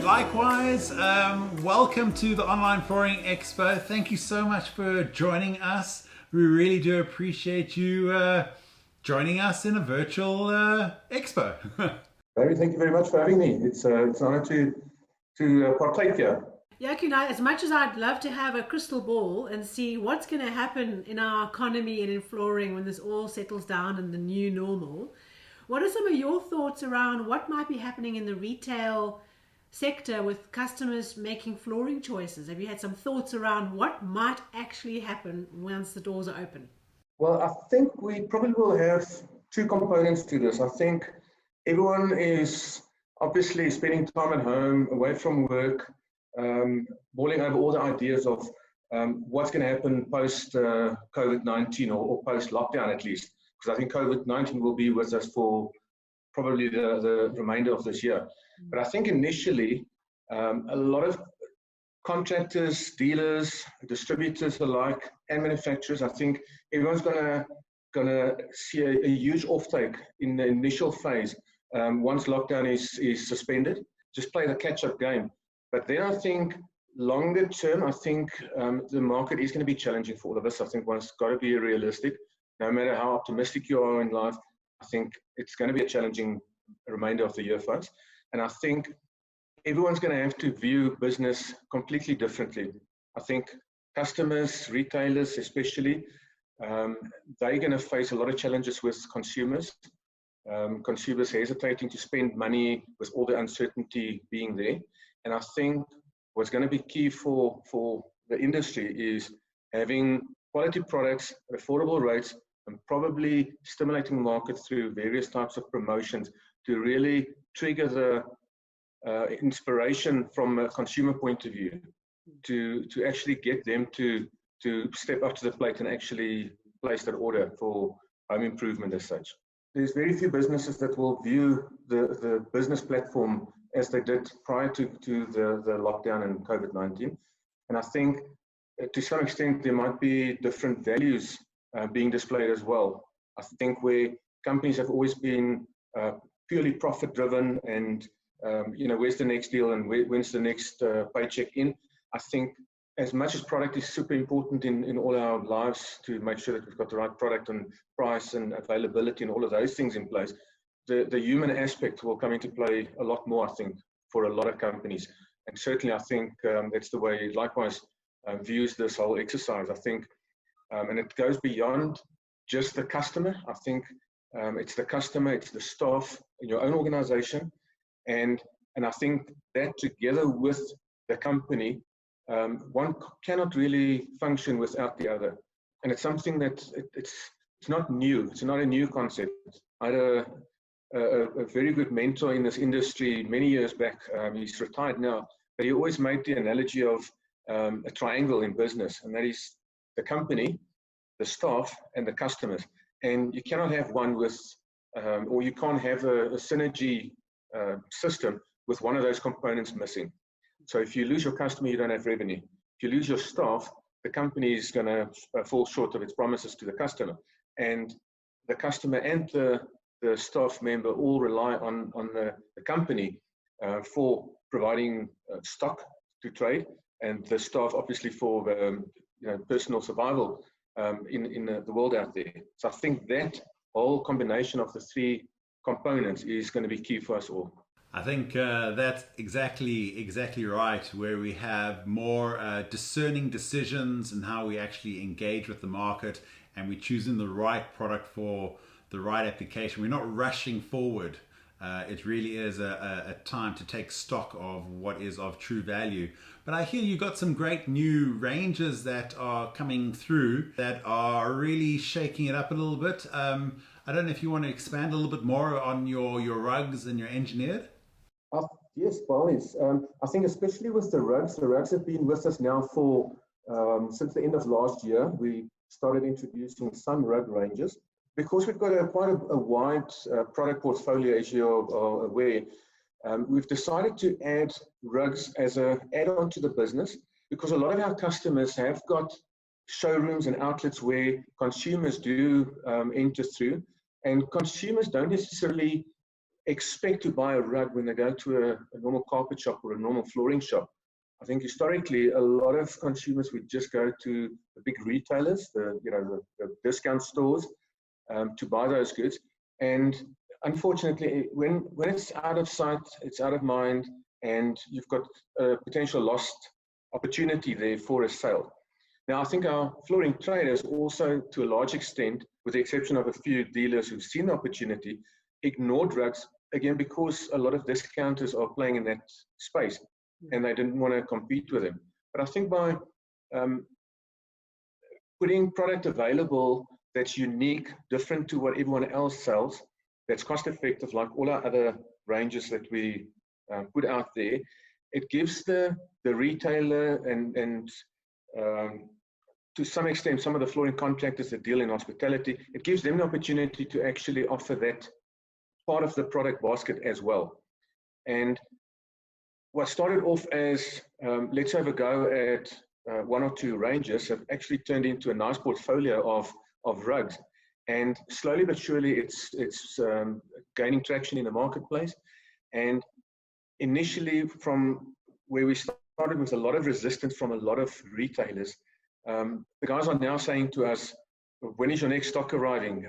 Likewise, welcome to the Online Flooring Expo. Thank you so much for joining us. We really do appreciate you joining us in a virtual expo. Barry, thank you very much for having me. It's an honor to partake here. Jaco, as much as I'd love to have a crystal ball and see what's going to happen in our economy and in flooring when this all settles down in the new normal, what are some of your thoughts around what might be happening in the retail sector with customers making flooring choices? Have you had some thoughts around what might actually happen once the doors are open? Well, I think we probably will have two components to this. I think everyone is obviously spending time at home, away from work, mulling over all the ideas of what's going to happen post COVID-19 or post lockdown at least, because I think COVID-19 will be with us for probably the remainder of this year. But I think initially, a lot of contractors, dealers, distributors alike, and manufacturers, I think everyone's gonna see a huge offtake in the initial phase once lockdown is suspended. Just play the catch-up game. But then I think longer term, I think the market is going to be challenging for all of us. I think one's got to be realistic. No matter how optimistic you are in life, I think it's going to be a challenging remainder of the year for us. And I think everyone's going to have to view business completely differently. I think customers, retailers especially, they're going to face a lot of challenges with consumers. Consumers hesitating to spend money with all the uncertainty being there. And I think what's going to be key for the industry is having quality products at affordable rates and probably stimulating the market through various types of promotions to really trigger the inspiration from a consumer point of view, to actually get them to step up to the plate and actually place that order for home improvement as such. There's very few businesses that will view the business platform as they did prior to the lockdown and COVID-19. And I think to some extent there might be different values being displayed as well. I think where companies have always been purely profit driven and where's the next deal and when's the next paycheck in, I think as much as product is super important in all our lives to make sure that we've got the right product and price and availability and all of those things in place, the human aspect will come into play a lot more, I think, for a lot of companies. And certainly I think that's the way Likewise views this whole exercise. I think, and it goes beyond just the customer. I think it's the customer, it's the staff in your own organization. And I think that together with the company, one cannot really function without the other. And it's something that it's not new. It's not a new concept. I had a very good mentor in this industry many years back. He's retired now, but he always made the analogy of a triangle in business, and that is the company, the staff, and the customers. And you cannot have one with, or you can't have a synergy system with one of those components missing. So if you lose your customer, you don't have revenue. If you lose your staff, the company is going to fall short of its promises to the customer. And the customer and the staff member all rely on the company for providing stock to trade, and the staff obviously for personal survival in the world out there. So I think that whole combination of the three components is going to be key for us all. I think that's exactly right, where we have more discerning decisions and how we actually engage with the market, and we're choosing the right product for the right application. We're not rushing forward. It really is a time to take stock of what is of true value. But I hear you got some great new ranges that are coming through that are really shaking it up a little bit. I don't know if you want to expand a little bit more on your rugs and your engineered. I Yes, by all means. I think especially with the rugs have been with us now for since the end of last year. We started introducing some rug ranges because we've got quite a wide product portfolio, as you're aware. We've decided to add rugs as an add-on to the business because a lot of our customers have got showrooms and outlets where consumers do enter through, and consumers don't necessarily expect to buy a rug when they go to a normal carpet shop or a normal flooring shop. I think historically, a lot of consumers would just go to the big retailers, the discount stores, to buy those goods. And unfortunately, when it's out of sight, it's out of mind, and you've got a potential lost opportunity there for a sale. Now, I think our flooring traders also, to a large extent, with the exception of a few dealers who've seen the opportunity, ignored rugs, again, because a lot of discounters are playing in that space and they didn't want to compete with them. But I think by putting product available that's unique, different to what everyone else sells, that's cost effective, like all our other ranges that we put out there, it gives the retailer and to some extent, some of the flooring contractors that deal in hospitality, it gives them the opportunity to actually offer that part of the product basket as well. And what started off as let's have a go at one or two ranges have actually turned into a nice portfolio of rugs. And slowly but surely, it's gaining traction in the marketplace. And initially, from where we started with a lot of resistance from a lot of retailers, the guys are now saying to us, when is your next stock arriving?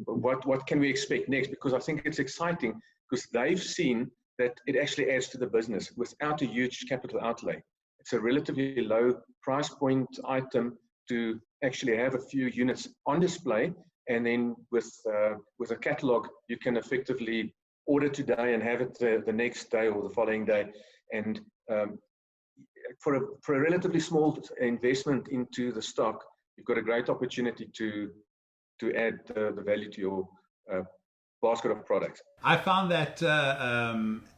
What can we expect next? Because I think it's exciting because they've seen that it actually adds to the business without a huge capital outlay. It's a relatively low price point item to actually have a few units on display, and then with a catalog, you can effectively order today and have it the next day or the following day. And for a relatively small investment into the stock, you've got a great opportunity to add the value to your basket of products. I found that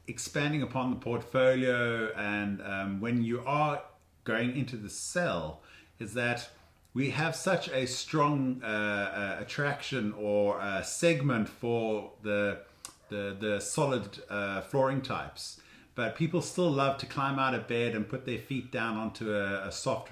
expanding upon the portfolio and when you are going into the sell is that we have such a strong attraction or segment for the solid flooring types. But people still love to climb out of bed and put their feet down onto a soft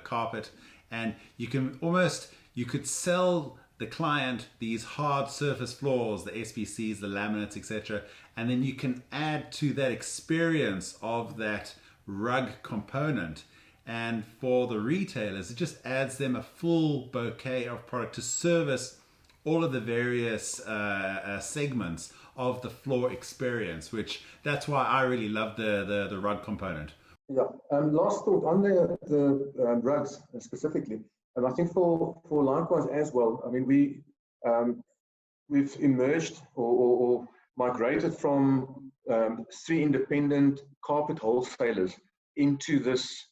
carpet. And you could sell the client these hard surface floors, the SPCs, the laminates, etc. And then you can add to that experience of that rug component. And for the retailers, it just adds them a full bouquet of product to service all of the various segments of the floor experience, which that's why I really love the rug component. Yeah. Last thought on the rugs specifically, and I think for likewise as well. I mean, we've emerged or migrated from 3 independent carpet wholesalers into this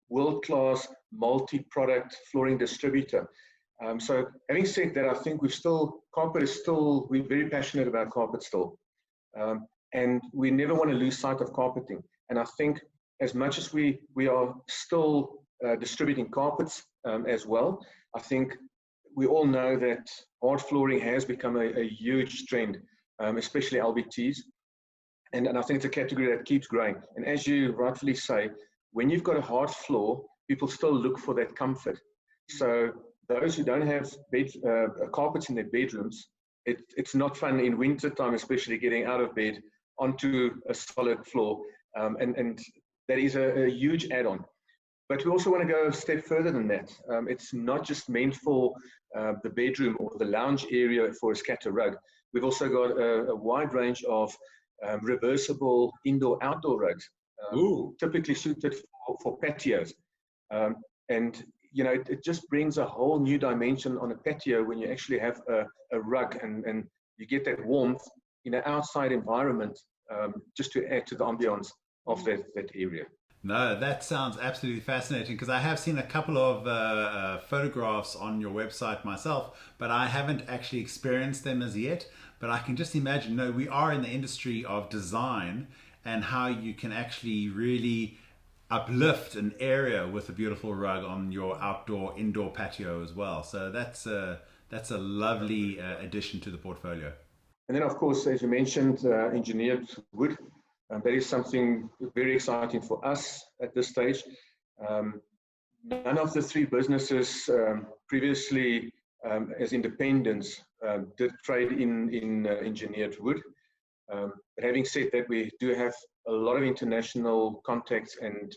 world-class multi-product flooring distributor. So having said that, I think we're very passionate about carpet still. And we never want to lose sight of carpeting. And I think as much as we are still distributing carpets as well, I think we all know that hard flooring has become a huge trend, especially LVTs. And I think it's a category that keeps growing. And as you rightfully say, when you've got a hard floor, people still look for that comfort. So those who don't have carpets in their bedrooms, it's not fun in winter time, especially getting out of bed onto a solid floor. And that is a huge add-on. But we also want to go a step further than that. It's not just meant for the bedroom or the lounge area for a scatter rug. We've also got a wide range of reversible indoor-outdoor rugs, typically suited for patios. And it just brings a whole new dimension on a patio when you actually have a rug and you get that warmth in an outside environment, just to add to the ambience of that area. No, that sounds absolutely fascinating, because I have seen a couple of photographs on your website myself, but I haven't actually experienced them as yet. but I can just imagine, no, we are in the industry of design and how you can actually really uplift an area with a beautiful rug on your indoor patio as well. So that's a lovely addition to the portfolio. And then, of course, as you mentioned, engineered wood. That is something very exciting for us at this stage. None of the three businesses previously, as independents, did trade in engineered wood. But having said that, we do have a lot of international contacts and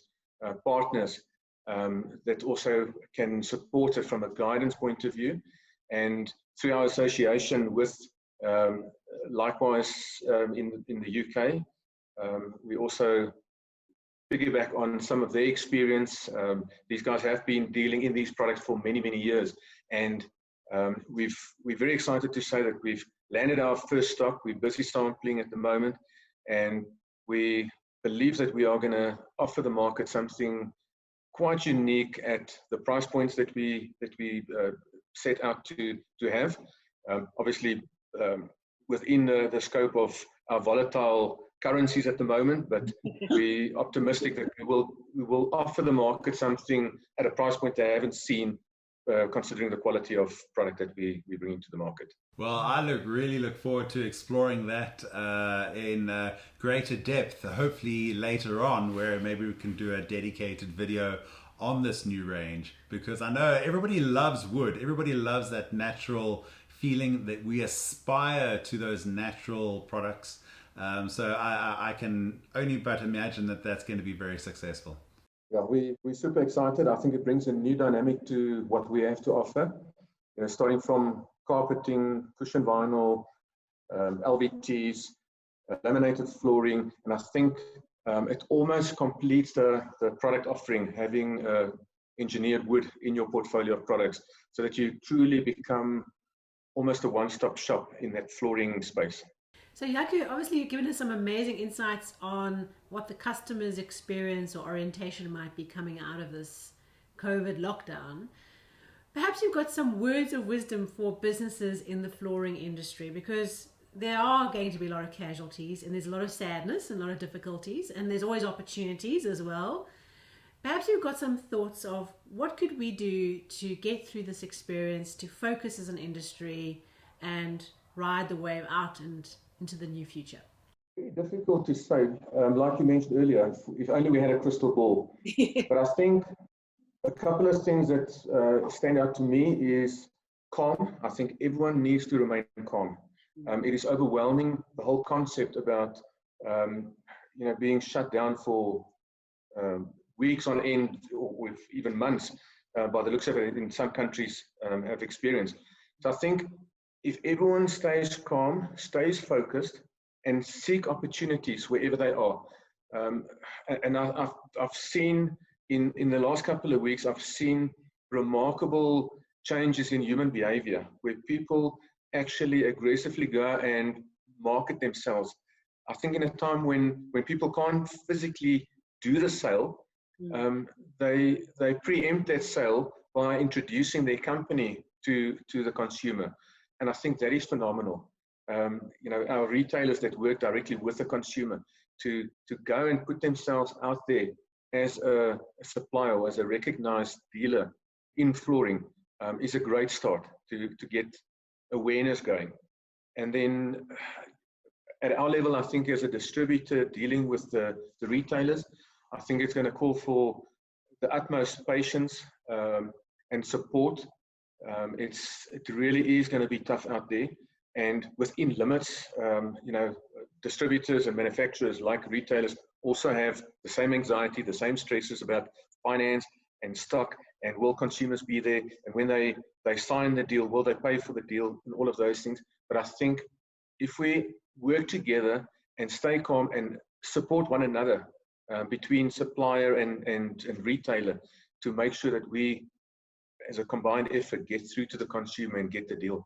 partners that also can support it from a guidance point of view. And through our association with likewise in the UK, we also piggyback on some of their experience. These guys have been dealing in these products for many, many years. And we're very excited to say that we've landed our first stock. We're busy sampling at the moment. And we believe that we are going to offer the market something quite unique at the price points that we set out to have. Obviously, within the scope of our volatile currencies at the moment, but we're optimistic that we will offer the market something at a price point they haven't seen, considering the quality of product that we bring into the market. Well, I really look forward to exploring that in greater depth, hopefully later on, where maybe we can do a dedicated video on this new range, because I know everybody loves wood. Everybody loves that natural feeling, that we aspire to those natural products. So I can only but imagine that that's going to be very successful. Yeah, we're super excited. I think it brings a new dynamic to what we have to offer. You know, starting from carpeting, cushion vinyl, LVTs, laminated flooring, and I think it almost completes the product offering, having engineered wood in your portfolio of products, so that you truly become almost a one-stop shop in that flooring space. So Jaco, obviously you've given us some amazing insights on what the customer's experience or orientation might be coming out of this COVID lockdown. Perhaps you've got some words of wisdom for businesses in the flooring industry, because there are going to be a lot of casualties and there's a lot of sadness and a lot of difficulties, and there's always opportunities as well. Perhaps you've got some thoughts of what could we do to get through this experience, to focus as an industry and ride the wave out and into the new future. Very difficult to say. Like you mentioned earlier, if only we had a crystal ball. But I think a couple of things that stand out to me is calm. I think everyone needs to remain calm. It is overwhelming, the whole concept about being shut down for weeks on end, or with even months, by the looks of it, in some countries have experienced. So I think if everyone stays calm, stays focused, and seek opportunities wherever they are. And I've seen in the last couple of weeks, I've seen remarkable changes in human behavior, where people actually aggressively go and market themselves. I think in a time when people can't physically do the sale, they preempt that sale by introducing their company to the consumer. And I think that is phenomenal. Our retailers that work directly with the consumer to go and put themselves out there as a supplier or as a recognized dealer in flooring is a great start to get awareness going. And then at our level, I think as a distributor dealing with the retailers, I think it's going to call for the utmost patience and support. It really is going to be tough out there, and within limits. Distributors and manufacturers, like retailers, also have the same anxiety, the same stresses about finance and stock, and will consumers be there, and when they sign the deal, will they pay for the deal, and all of those things. But I think if we work together and stay calm and support one another between supplier and retailer, to make sure that we, as a combined effort, get through to the consumer and get the deal.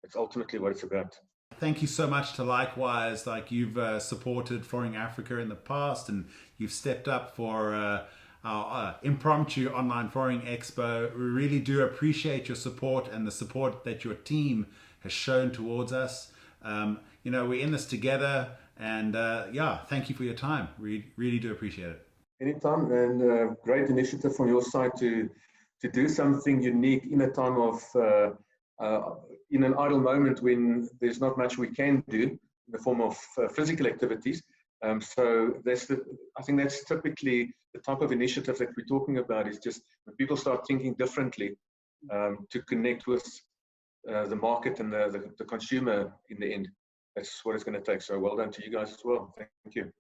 That's ultimately what it's about. Thank you so much to Likewise. Like, you've supported Flooring Africa in the past, and you've stepped up for our impromptu Online Flooring Expo. We really do appreciate your support and the support that your team has shown towards us. we're in this together. And thank you for your time. We really do appreciate it. Anytime, and great initiative from your side to do something unique in a time of in an idle moment when there's not much we can do in the form of physical activities. So I think that's typically the type of initiative that we're talking about, is just when people start thinking differently to connect with the market and the consumer in the end. That's what it's going to take. So well done to you guys as well. Thank you.